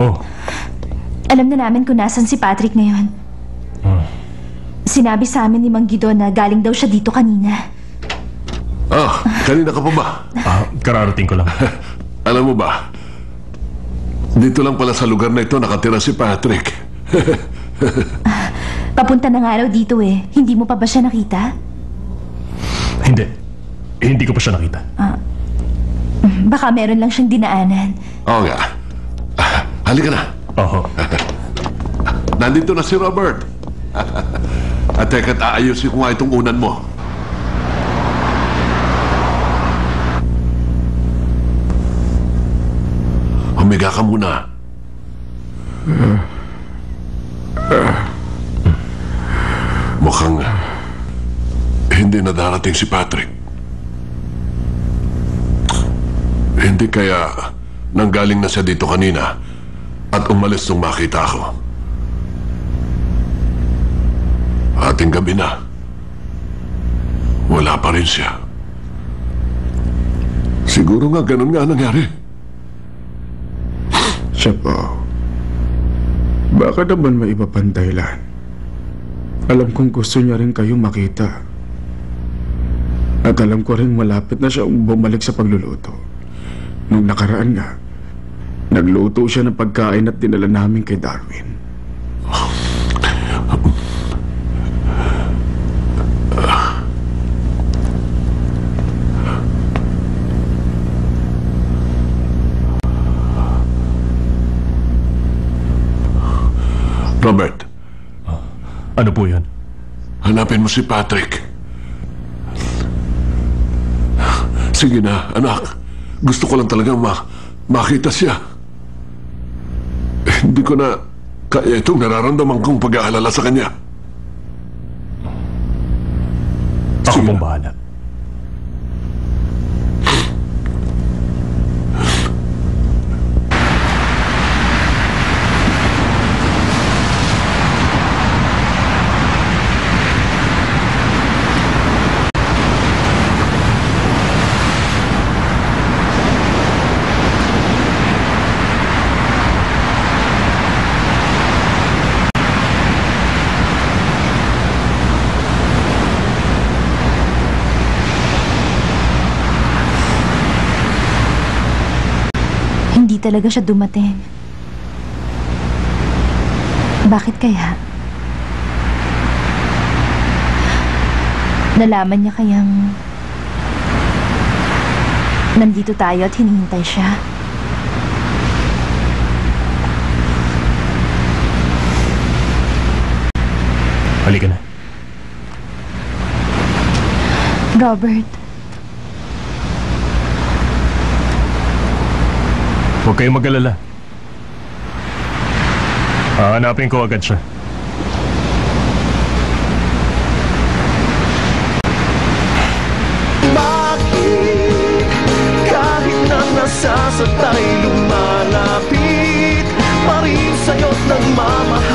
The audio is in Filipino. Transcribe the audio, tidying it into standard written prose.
Oh. Alam na namin kung nasan si Patrick ngayon. Sinabi sa amin ni Mang Guido na galing daw siya dito kanina. Kanina ka pa ba? Kararating ko lang. Alam mo ba, dito lang pala sa lugar na ito nakatira si Patrick. Papunta na nga raw dito eh. Hindi mo pa ba siya nakita? Hindi. Hindi ko pa siya nakita. Baka meron lang siyang dinaanan. Oo nga. Halika na. Oo. Nandito na si Robert. At teka't aayusin ko nga itong unan mo. Humiga ka muna. Mukhang hindi na darating si Patrick. Hindi kaya nanggaling na siya dito kanina at umalis nung makita ko. Ating gabi na. Wala pa rin siya. Siguro nga ganun nga nangyari. Siya po. Baka naman may iba pang dahilan. Alam kong gusto niya rin kayong makita. At alam ko rin malapit na siya bumalik sa pagluluto. Nung nakaraan nga, nagluto siya ng pagkain at dinala namin kay Darwin. Robert. Ano po yan? Hanapin mo si Patrick. Sige na, anak. Gusto ko lang talagang makita siya. Hindi ko na kaya itong nararamdaman kong pag-aalala sa kanya. Ako pong bahala. Hindi talaga siya dumating. Bakit kaya? Nalaman niya kayang nandito tayo at hinihintay siya. Halika na. Robert. Huwag kayong mag-alala. Hahanapin ko agad siya. Bakit kahit na nasasaktan lumalapit pa rin sa'yo't nagmamahal?